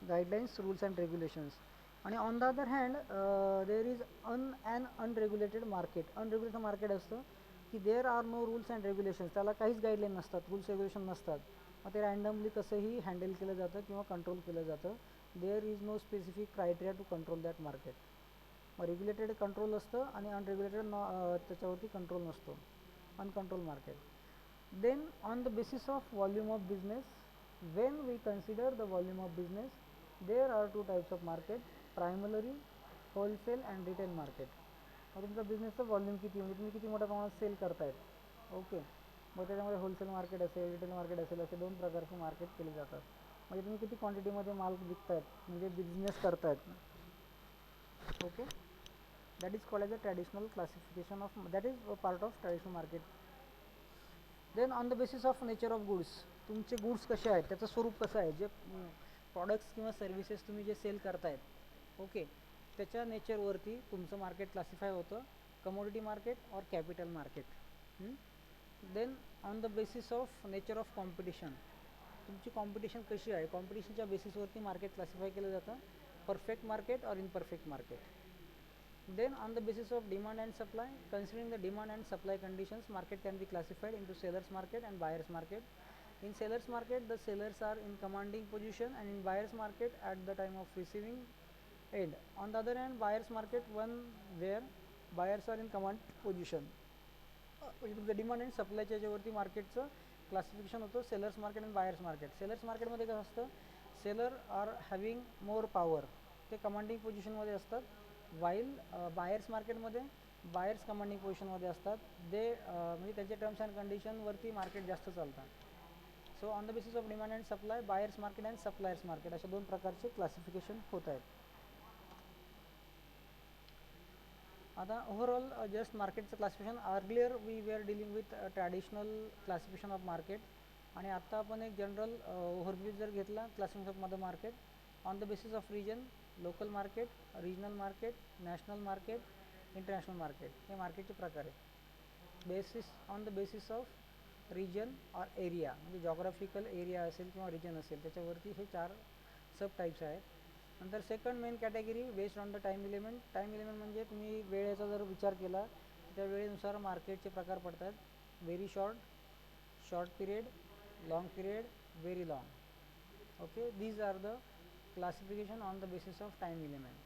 guidelines, rules and regulations. आणि on the other hand there is unregulated market. Unregulated market असतं की there are no rules and regulations, त्याला काहीच गाईडलाईन नसतात, रूल्स रेग्युलेशन नसतात. मग ते रँडमली कसंही हँडल केलं जातं किंवा कंट्रोल केलं जातं. There is no specific criteria to control that market. मग रेग्युलेटेड कंट्रोल असतं आणि अनरेग्युलेटेड त्याच्यावरती कंट्रोल नसतो, uncontrol market. Then on the basis of volume of business, when we consider the volume of business, there are two types of market, primary, wholesale and retail market. मग तुमचा बिझनेसचं volume किती, म्हणजे तुम्ही किती मोठ्या प्रमाणात सेल करतायत, ओके, मग त्याच्यामध्ये होलसेल मार्केट असेल, रिटेल मार्केट असेल, असे दोन प्रकारचे मार्केट केले जातात. म्हणजे तुम्ही किती क्वांटिटीमध्ये माल विकतायत, म्हणजे बिझनेस करतायत, okay. That is called as a traditional classification of, that is a part of traditional market. Then on the basis of nature of goods, तुमचे गुड्स कसे आहेत, त्याचं स्वरूप कसं आहे, जे प्रॉडक्ट्स किंवा सर्व्हिसेस तुम्ही जे सेल करतायत, ओके, त्याच्या नेचरवरती तुमचं मार्केट क्लासिफाय होतं, कमोडिटी मार्केट और capital market. Then on the basis of nature of competition, तुमची कॉम्पिटिशन कशी आहे, कॉम्पिटिशनच्या बेसिसवरती मार्केट क्लासिफाय केलं जातं, परफेक्ट मार्केट और imperfect market. Then on the basis of demand and supply, considering the demand and supply conditions, market can be classified into sellers market and buyers market. In sellers market, the sellers are in commanding position, and in buyers market at the time of receiving end. On the other hand, buyers market one where buyers are in command position. म्हणजे तुमचं demand and सप्लायच्या याच्यावरती मार्केटचं classification होतं, sellers market आणि buyers market. Sellers मार्केटमध्ये कसं असतं, seller are having more power, ते कमांडिंग पोझिशनमध्ये असतात. वाईल बायर्स मार्केटमध्ये बायर्स कमांडिंग पोझिशनमध्ये असतात, म्हणजे त्यांच्या टर्म्स अँड कंडिशनवरती मार्केट जास्त चालतात. So on the basis of demand and supply, buyers market and suppliers market अशा दोन प्रकारचे क्लासिफिकेशन होत आहेत. आता ओव्हरऑल जस्ट मार्केटचं classification, earlier we we are dealing with traditional classification of market, आणि आत्ता आपण एक जनरल ओव्हरव्ह्यू जर घेतला classification of the market on the basis of region, local market, regional market, national market, international market, हे मार्केटचे प्रकार आहेत. On the basis of region और एरिया, म्हणजे जॉग्राफिकल एरिया असेल किंवा रिजन असेल त्याच्यावरती हे 4 सब टाईप्स आहेत. नंतर second main category based on the time element. Time element म्हणजे तुम्ही वेळेचा जर विचार केला त्या वेळेनुसार मार्केटचे प्रकार पडतात. Very short, short period, long period, very long, okay. These are the classification on the basis of time element.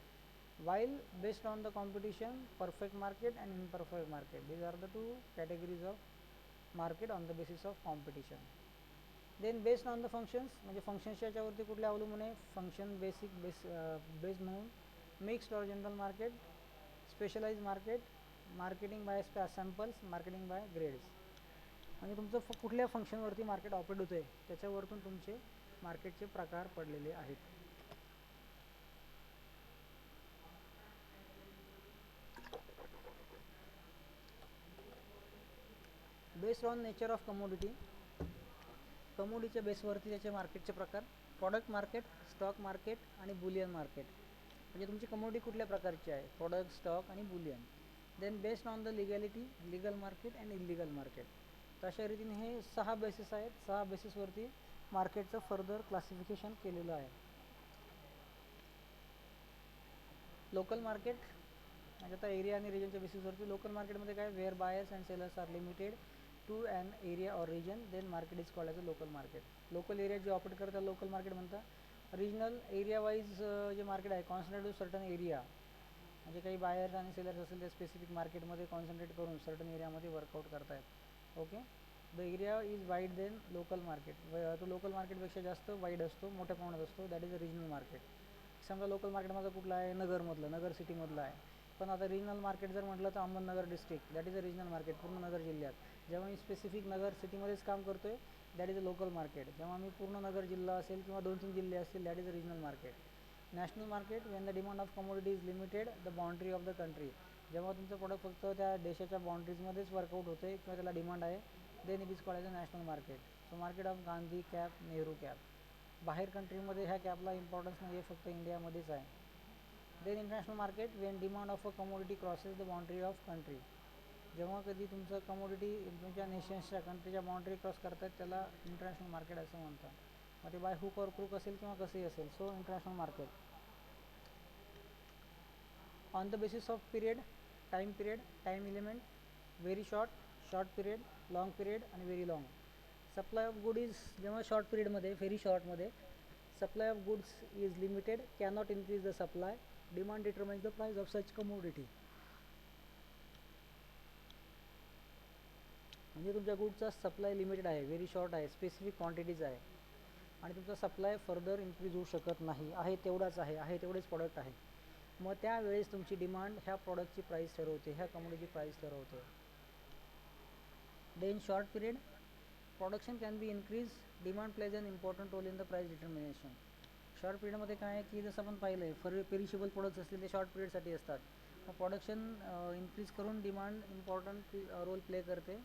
While based on the competition, perfect market and imperfect market, these are the two categories of market on the basis of competition. Then based on the functions, म्हणजे फंक्शन्सच्या याच्यावरती कुठले अवलंबून आहे, function based म्हणून mixed और general market, specialise market, marketing by samples, marketing by grades. म्हणजे तुमचं कुठल्या फंक्शनवरती मार्केट ऑपरेट होतं आहे त्याच्यावरतून तुमचे मार्केटचे प्रकार पडलेले आहेत. Based on nature of commodity, कमोडिटीच्या बेसवरती त्याचे मार्केटचे प्रकार, प्रॉडक्ट मार्केट, स्टॉक मार्केट आणि बुलियन मार्केट. म्हणजे तुमची कमोडिटी कुठल्या प्रकारची आहे, प्रॉडक्ट, स्टॉक आणि bullion. Then based on the legality, legal market and illegal market. तर अशा रीतीने हे 6 बेसिस आहेत, 6 बेसिसवरती मार्केटचं फर्दर क्लासिफिकेशन केलेलं आहे. लोकल मार्केट म्हणजे आता एरिया आणि रिजनच्या बेसिसवरती. लोकल मार्केटमध्ये काय, where buyers and sellers are limited to an area or region, then market is called as a local market. Local area जे ऑपरेट करतात लोकल मार्केट म्हणतात. रिजनल एरिया वाईज जे market आहे कॉन्सन्ट्रेट टू सर्टन एरिया, म्हणजे काही buyers आणि sellers असेल ते स्पेसिफिक मार्केटमध्ये कॉन्सन्ट्रेट करून सर्टन एरियामध्ये वर्कआउट करतायत. Okay, the area is wide then local market. तो लोकल मार्केटपेक्षा जास्त वाईड असतो, मोठ्या प्रमाणात असतो. That is a regional market. समजा लोकल मार्केट माझं कुठलं आहे, नगरमधलं, नगर सिटीमधलं आहे. पण आता रिजनल मार्केट जर म्हटलं तर Ahmednagar district, that is a regional market, पूर्ण नगर जिल्ह्यात. जेव्हा मी स्पेसिफिक नगर सिटीमध्येच काम करतो आहे, that is a local market. जेव्हा मी पूर्ण नगर जिल्हा असेल किंवा 2-3 जिल्हे असतील, that is a regional market. National market, Wien the demand of commodity is limited the boundary of the country. जेव्हा तुमचं प्रोडक्ट फक्त त्या देशाच्या बाउंड्रीजमध्येच वर्कआउट होते किंवा त्याला डिमांड आहे, then it is called as a national market. So market of Gandhi cap, Nehru cap. बाहेर कंट्रीमध्ये ह्या कॅपला इम्पॉर्टन्स नाही आहे, फक्त इंडियामध्येच आहे. Then international market, when demand of a commodity crosses the boundary of country. जेव्हा कधी तुमचं कमोडिटी तुमच्या नेशन्सच्या कंट्रीच्या बाउंड्री क्रॉस करतात, त्याला इंटरनॅशनल मार्केट असं म्हणतात. मग ते बाय हुक और क्रूक असेल किंवा कसंही असेल. So international market on the basis of period, time element, very short, short period, long period आणि very long. Supply of good is, जेव्हा शॉर्ट पिरियडमध्ये, व्हेरी शॉर्टमध्ये supply of goods is limited, cannot increase the supply, demand determines the price of such commodity. म्हणजे तुमच्या गुडचा supply limited आहे, very short आहे, specific quantities आहे आणि तुमचा सप्लाय फर्दर इन्क्रीज होऊ शकत नाही, आहे तेवढाच आहे तेवढेच प्रॉडक्ट आहे. मग त्यावेळेस तुमची डिमांड ह्या प्रॉडक्टची प्राईस ठरवते, ह्या कमोडिटीची प्राईस ठरवते. Then short period, production can be increase, demand plays an important role in the price determination. Short पिरियडमध्ये काय आहे की जसं आपण पाहिलं आहे, पेरिशेबल प्रोडक्ट्स असतील ते शॉर्ट पिरियडसाठी असतात. मग प्रोडक्शन इन्क्रीज करून डिमांड इम्पॉर्टंट रोल प्ले करते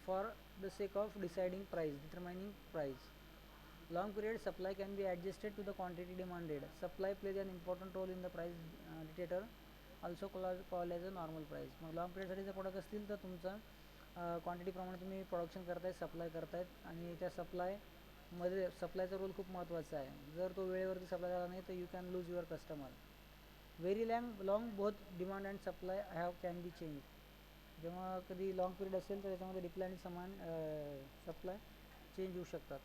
for the sake of deciding price, determining price. Long period, supply can be adjusted to the quantity demanded. Supply plays an important role in the price dictator, also called as a normal price. मग long पिरियडसाठी जर product असतील तर तुमचा क्वांटिटीप्रमाणे तुम्ही production करतायत, supply करतायत आणि त्या सप्लायमध्ये सप्लायचा रोल खूप महत्त्वाचा आहे. जर तो वेळेवरती सप्लाय झाला नाही तर you can lose your customer. Very long both demand and supply have can be change. जेव्हा कधी लॉंग पिरियड असेल तर त्याच्यामध्ये डिप्लाय आणि समान सप्लाय चेंज होऊ शकतात.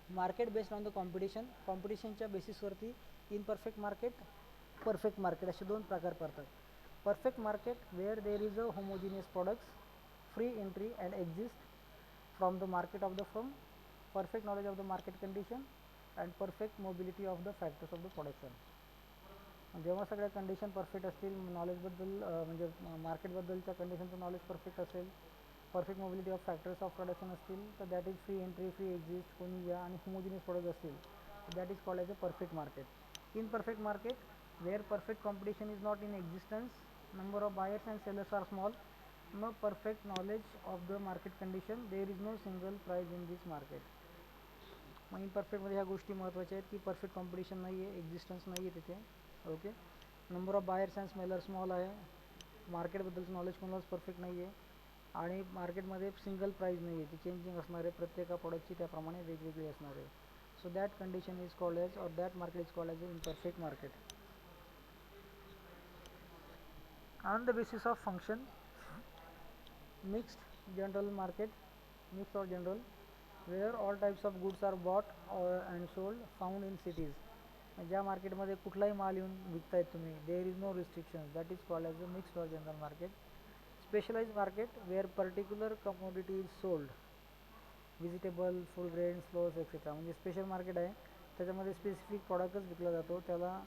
Market based on the competition, कॉम्पिटिशनच्या बेसिसवरती इनपरफेक्ट मार्केट, परफेक्ट मार्केट असे दोन प्रकार पडतात. Perfect market where there is a homogeneous products, free entry and exist from the market of the firm, perfect knowledge of the market condition and perfect mobility of the factors of the production. जेव्हा सगळ्या condition perfect असतील, नॉलेजबद्दल म्हणजे मार्केटबद्दलच्या कंडिशनचं knowledge perfect असेल, perfect mobility of factors of production असतील तर that is free entry, free exist, कोणी या आणि होमोजिनियस प्रोडक्ट असतील तर that is called as a perfect market. In perfect market where perfect competition is not in existence, number of buyers and sellers are small, no perfect knowledge of the market condition, there is no single price in this market. मग इनपरफेक्टमध्ये ह्या गोष्टी महत्त्वाच्या आहेत की perfect competition नाही आहे, existence नाही आहे तिथे. Okay, number of buyers and seller small आहे, मार्केटबद्दलचं नॉलेज कोणालाच परफेक्ट नाही आहे आणि मार्केटमध्ये सिंगल प्राईज नाही आहे, ती चेंजिंग असणार आहे, प्रत्येका प्रोडक्टची त्याप्रमाणे वेगवेगळी असणार आहे. So that condition is called as or that market is called as a imperfect market. On the basis of function, mixed general market, mix or general where all types of goods are bought and sold found in cities. ज्या मार्केटमध्ये कुठलाही माल येऊन विकतायत तुम्ही, there is no restrictions, that is called as a mixed और general market. Specialised market where particular commodity is sold, vegetable, food grains, flowers etcetera. म्हणजे special market आहे, त्याच्यामध्ये स्पेसिफिक प्रॉडक्टच विकला जातो, त्याला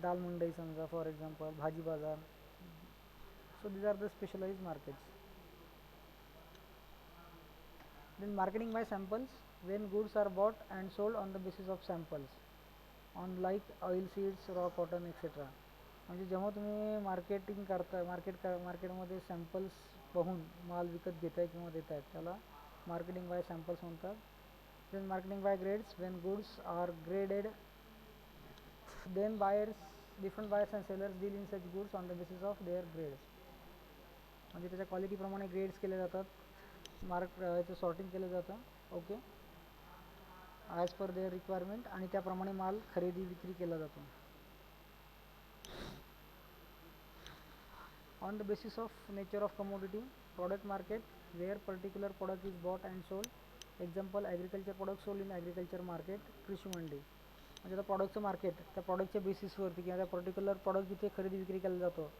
दाल मंडई समजा फॉर एक्झाम्पल, भाजी बाजार. So these are the specialised markets. Then marketing by samples, when goods are bought and sold on the basis of samples, on like oil seeds, raw cotton etc. म्हणजे जेव्हा तुम्ही marketing करता, मार्केटमध्ये samples पाहून माल विकत घेताय किंवा देतायत त्याला मार्केटिंग बाय सॅम्पल्स म्हणतात. Then marketing by grades, when goods are graded then different buyers and sellers deal in such goods on the basis of their grades. म्हणजे त्याच्या क्वालिटीप्रमाणे ग्रेड्स केले जातात, याचं सॉर्टिंग केलं जातं. Okay, as per their requirement आणि त्याप्रमाणे माल खरेदी विक्री केला जातो. On the basis of nature of commodity, product market, where particular product is bought and sold. Example, agriculture product sold in agriculture market, कृषी मंडी. म्हणजे आता प्रॉडक्टचं मार्केट, त्या प्रॉडक्टच्या बेसिसवरती किंवा त्या पर्टिक्युलर प्रॉडक्ट जिथे खरेदी विक्री केला जातो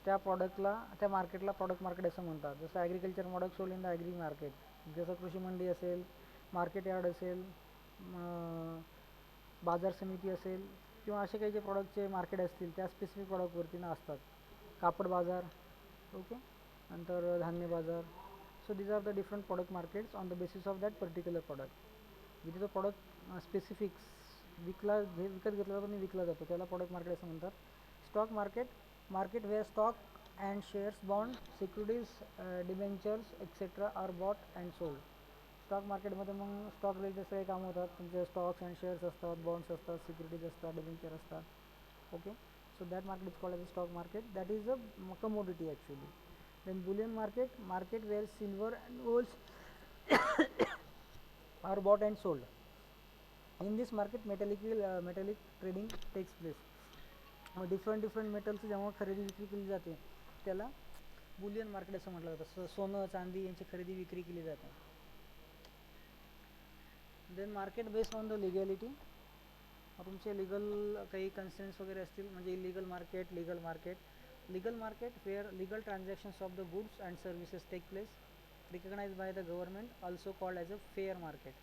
त्या प्रॉडक्टला, त्या मार्केटला प्रॉडक्ट मार्केट असं म्हणतात. जसं agriculture product sold in the agri market, जसं कृषी मंडी असेल, मार्केट यार्ड असेल, बाजार समिती असेल, किंवा असे काही जे प्रॉडक्टचे मार्केट असतील त्या स्पेसिफिक प्रॉडक्टवरती ना असतात. कापड बाजार, ओके, नंतर धान्य बाजार. So these are the different product markets on the basis of that particular product. जिथे तो प्रॉडक्ट स्पेसिफिक्स विकत घेतला जातो आणि विकला जातो त्याला प्रॉडक्ट मार्केट असं म्हणतात. Stock market, market where stock and shares, bond, securities, debentures etcetera are bought and sold. Stock मार्केटमध्ये मग स्टॉक रिलेटेड सगळे काम होतात. तुमचे स्टॉक्स अँड शेअर्स असतात, बॉन्ड्स असतात, सिक्युरिटीज असतात, डिबेंचर असतात. Okay, so that market is called as a stock market. That is a commodity actually. Then bullion market, market where silver and gold are bought and sold. In this market metallic trading takes place. different metals जेव्हा खरेदी विक्री केली जाते त्याला Boolean market असं म्हटलं जातं. सोनं चांदी यांची खरेदी विक्री केली जाते. Then market based on the legality, तुमचे लिगल काही कन्सेंट्स वगैरे असतील, म्हणजे illegal market, legal market. Legal market where legal transactions of the goods and services take place, recognize by the government, also called as a fair market.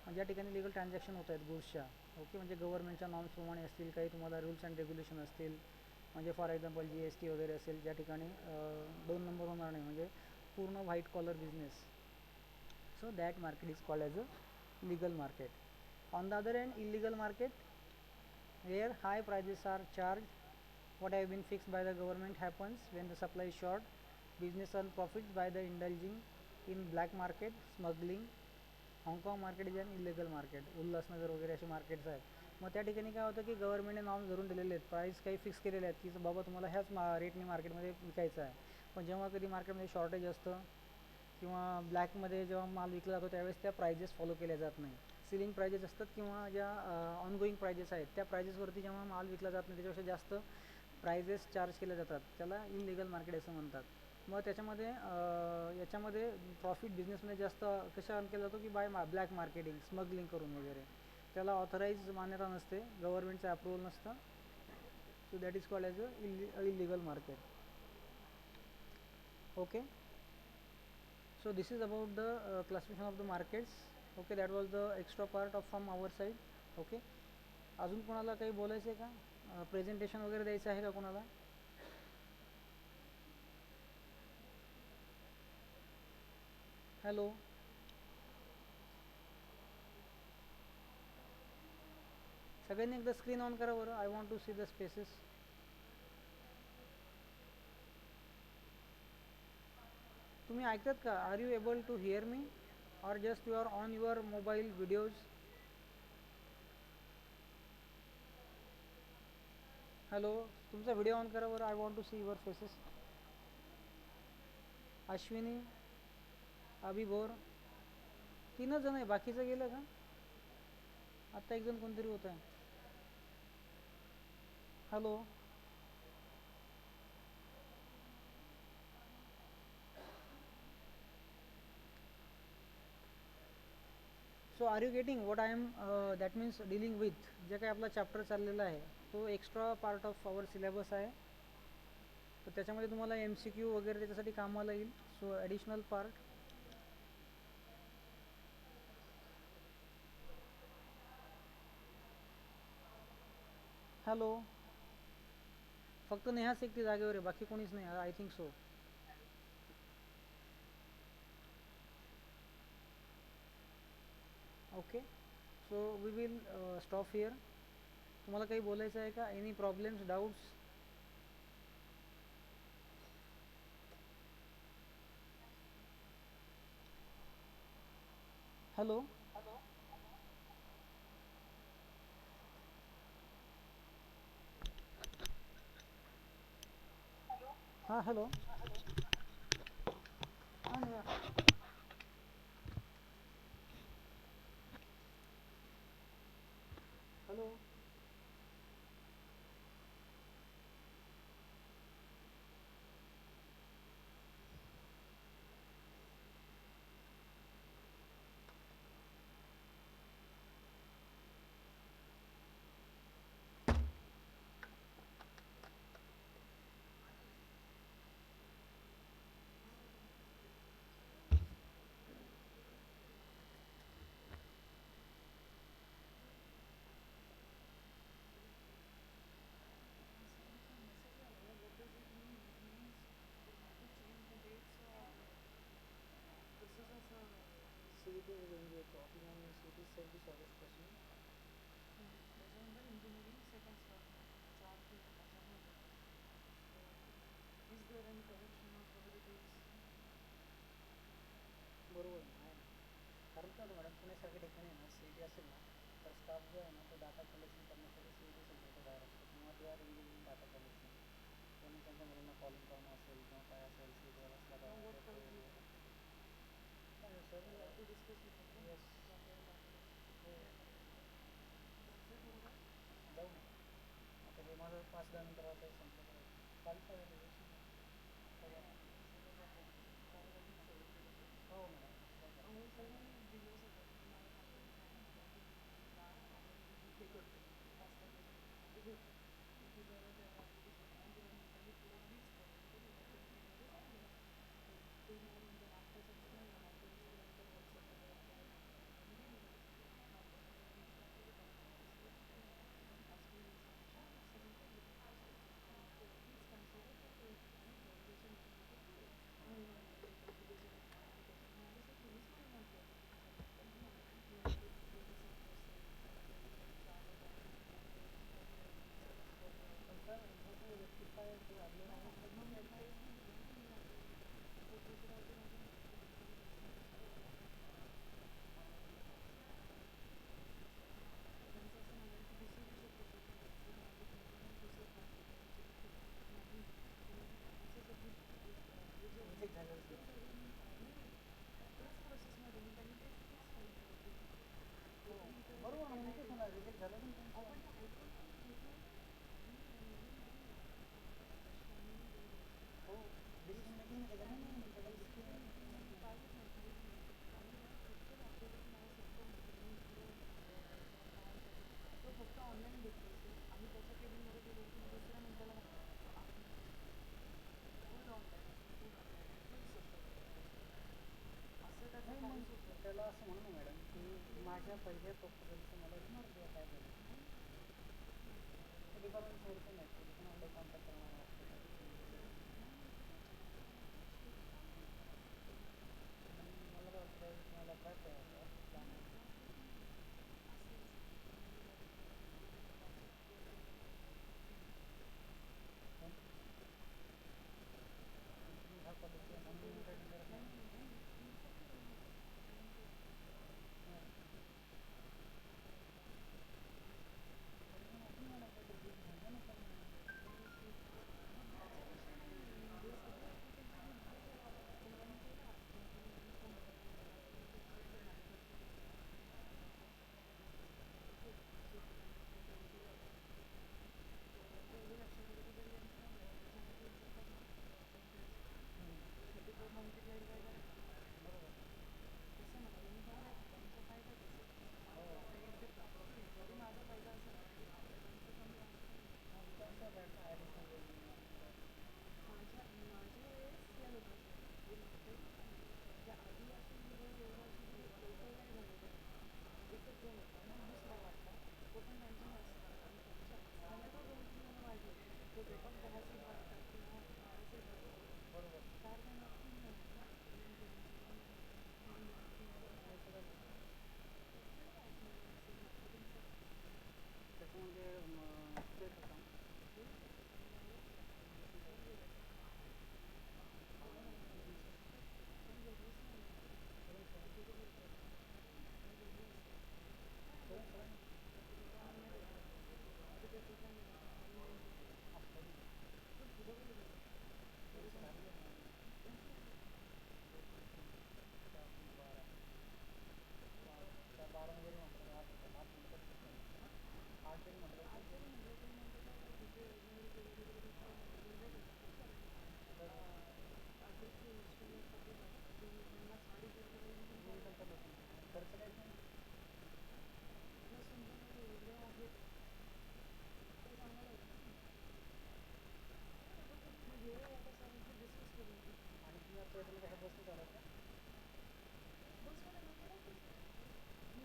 म्हणजे या ठिकाणी legal transaction होत आहेत गुड्सच्या. ओके, म्हणजे गव्हर्नमेंटच्या नॉर्म्सप्रमाणे असतील, काही तुम्हाला रूल्स अँड रेग्युलेशन असतील, म्हणजे फॉर एक्झाम्पल GST वगैरे असेल, ज्या ठिकाणी 2 नंबर होणार नाही, म्हणजे पूर्ण white collar business. So that market is called as a legal market. On the other end illegal market where high prices are charged, what have been fixed by the government happens when the supply is short. Business earn profits by the indulging in black market, smuggling. हाँगकाँग market is an illegal market. Ulhasnagar वगैरे असे markets आहेत. मग त्या ठिकाणी काय होतं की गव्हर्नमेंटने नॉर्म्स धरून दिलेले आहेत, प्राईस काही फिक्स केलेले आहेत की बाबा तुम्हाला ह्याच रेटने मार्केटमध्ये विकायचं आहे. पण जेव्हा कधी मार्केटमध्ये शॉर्टेज असतं किंवा ब्लॅकमध्ये जेव्हा माल विकला जातो त्यावेळेस त्या प्राइजेस फॉलो केल्या जात नाही. सिलिंग प्राइजेस असतात किंवा ज्या ऑनगोईंग प्राइजेस आहेत त्या प्राइजेसवरती जेव्हा माल विकला जात नाही त्याच्यापेक्षा जास्त प्राइजेस चार्ज केल्या जातात, त्याला इनलिगल मार्केट असं म्हणतात. मग त्याच्यामध्ये याच्यामध्ये प्रॉफिट बिझनेसमध्ये जास्त कशा अर्न केला जातो की बाय ब्लॅक मार्केटिंग, स्मगलिंग करून वगैरे. त्याला ऑथराईज मान्यता नसते, गव्हर्नमेंटचं अप्रुव्हल नसतं. So that is called as a illegal market. Okay, so this is about the classification of the markets. Okay, that was the extra part of from our side. Okay, अजून कोणाला काही बोलायचं आहे का? Presentation वगैरे द्यायचं आहे का कोणाला? हॅलो, सगळ्यांनी एकदा स्क्रीन ऑन करा बरं. I want to see the spaces. तुम्ही ऐकतात का? Are you able to hear me or just you are on your mobile videos? Hello, तुमचा व्हिडिओ ऑन करा बरं. I want to see your faces. Ashwini, अभिभोर, 3च जण आहे, बाकीचं गेलं का? आत्ता एक जण कोणतरी होत आहे. Hello, so are you getting what I am that means dealing with. जे काही आपला चॅप्टर चाललेला आहे तो extra part of our syllabus आहे, तर त्याच्यामध्ये तुम्हाला MCQ वगैरे त्याच्यासाठी कामाला येईल. So additional part. हॅलो, फक्त नेहाच एकटी जागेवर आहे, बाकी कोणीच नाही. I think so. Okay, so we will stop here. तुम्हाला काही बोलायचं आहे का? Any problems, doubts? हॅलो, हां हॅलो. हां, हॅलो. सर्विस स्पेशल त्याच्यानंतर इंजिनिअरिंग सेकंड स्टॉप जॉब केला त्याच्यामध्ये is there any collection of details बरोबर आहे ना. कारण काय होतं मॅडम, पुण्यासारख्या ठिकाणी आहे ना सी ई टी असेल ना तर स्टाफ जो आहे ना तो डाटा कलेक्शन करण्यासाठी सी ई टी सेंटरच्या बाहेर असतो किंवा ते आर इंडिव्हिज्युअल डाटा कलेक्शन. कोणी त्यांच्या मुलांना कॉलिंग करणं असेल किंवा काय असेल सी ई टीवर असला Now what तर comes ते later? काय sir. You like to discuss with them? Yes. हो. जाऊ ना. आता हे माझं 5-10 मिनटं राहतं संपलं तर चालेल का वेळ हो मॅडम. पण सर जसं रेक्टिफायर ते आपल्याला रिजेक्ट झालं असेल. हो बरोबर ना, मी तेच म्हणा रिजेक्ट झालं पण त्यांचं. हो डिसिजन मेकिंग त्याच्याकडे तो फक्त ऑनलाईन भेटतो आम्ही त्याच्या केबिनमध्ये गेलो की दुसऱ्या मिनिटाला फुल ऑनलाईन फुल ऑनलाईन फुल सपोर्ट असं त्याचं नाही. काहीच मग होतं त्याला असं म्हणू ना मॅडम की माझ्या पहिल्या प्रपोजलचं मला रिमार्क द्या काय झालं. डिपार्टमेंट सोडतो नाही ते पण आपलं कॉन्टॅक्ट करणार असतं. मला काय वाटतं तुम्हाला काय करायचं प्लॅन आहे. पण तुम्ही ह्या कॉलेजचे म्हणून रेटिंग करत नाही. हां. तरी पण आपण मॅडम काहीतरी बीज घ्यायचं ना पण. बरोबर. हो. माझा फायदा असेल हां त्यांचं भेटतं ॲडिशनल रेव्हेन्यू असं. माझ्या वेळेस या लोकांना जे नव्हते त्या आदिवासी एवढा लोकल नाही झालेले एकच जण होता मग दुसरा वाटला तो पण त्यांच्याने असणार आणि नंतर 2-3 जण वाढले जो बेपक 10 सीट वाटतात किंवा 12 सीट वाटतात बरोबर. 4 जण 3 जण होतात हे सगळं त्याच्यामध्ये किती येतं काम. करेन सर. त्या 12 जरी म्हटलं 8 होतं 8 मिनटं 8 जरी म्हटलं इन्कम चालू होतं. खर्च काहीच नाही. आणि तुम्ही आता येताना काय बसने चालत का.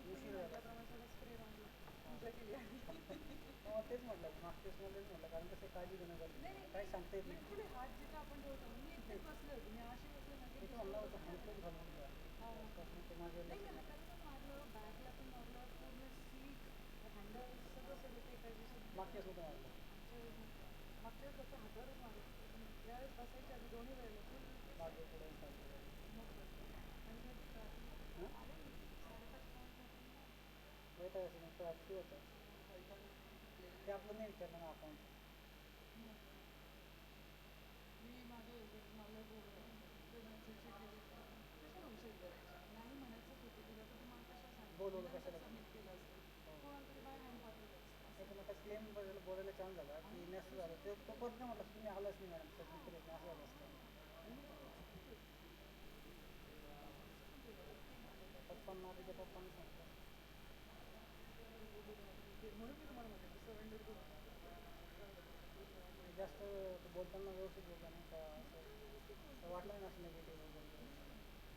उशीर झाला. तेच म्हटलं मागच्या वेळेस म्हटलं कारण कसं काळजी घेणं गरजेचं काही सांगता येत नाही. हात जिथे आपण ठेवतो मी एकटेच बसले होते मी अशी बसले ना मी तर म्हणलं होतं हँडग्लोव्ज घालून घ्या. ते माझ्या नाही मी हाताला पण मारलं बॅगला पण मारला पूर्ण सीट हँडल सगळं सगळं ते एका दिवसात मागच्या सुद्धा मारलं. आमच्या वेळेस नव्हतं. मागच्या वेळेस फक्त हातावरच मारत होते पण यावेळेस बसायच्या आधी दोन्ही वेळेला फुल मागे पुढे चाललं. मग काय. आणि माहिती का हां आले मी 5:30 पाऊण वाजता वैताग असेल मग रात्री होतं ते आपलं नाही विचारलं ना अकाउंट. मग काय. मी माझं मला ते मेसेजचे केले कशाला उशीर करायची नाही म्हणायचंच होतं तुला तर तुम्हाला कशाला सांगितलं बोलवलं मी नंतर कशाला सबमिट केलं असतं हो. कोणाला तरी बाय हँड पाठवलं असतं नाही असं तर मग क्लेम बद्दल बोलायला चान्स झाला की नसतं झालं ते तो परत नाही म्हटलं तुम्ही आलाच नाही मॅडम सबमिट केलं नाही असं झालं असतं. आणि मी असं पण केलं असं पण केलं एक झालं त्याचं पप्पांना तिच्या पप्पांनी सांगितलं. बोलू द्या म्हणून मी तुम्हाला म्हणायचं सरेंडर करून टाका काय आणि जास्त बोलताना व्यवस्थित बोलला नाही का असं नाही व्यवस्थित तर बोलते वाटलं नाही असं निगेटिव्ह वगैरे.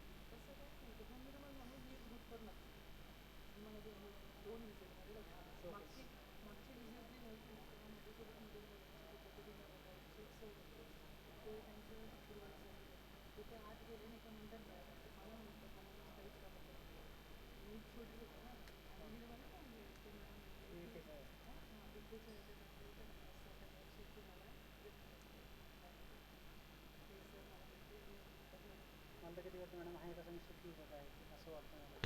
नाही तसं काहीच नव्हतं पण मी तुम्हाला सांगू ही एक ग्रुप तर नक्की मला दोन विजिट झाले लक्षात शोकेस मागची विजिट जी झाली ना तेव्हा माझ्यासोबत मीडियम लेवलचे ते कबड्डी करायचे एक सर होते ते त्यांचं सुपरवायझर ते ते आत गेले आणि एका मिनिटात बाहेर आले मला म्हणतात मला काहीच कामाचं नाही आहे मी छोटीच होते ना आणि मी तुम्हाला नाही का म्हणले ते मॅडम म्हणले की ईटीचा हां ईटीच्या ह्याच्यासाठी तर सेकंड इयर शिफ्ट झाला आहे बाहेर ते सर मला भेटले मी बघा मला तर किती वाटतं मॅडम आहे कसं मी सुखी होतं काय असं वाटतं मला.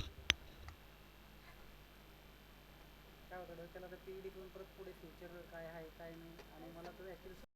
काय होतं डोक्याला तर पी ई डी करून परत पुढे फ्युचर काय आहे काय नाही आणि मला तर ॲक्च्युली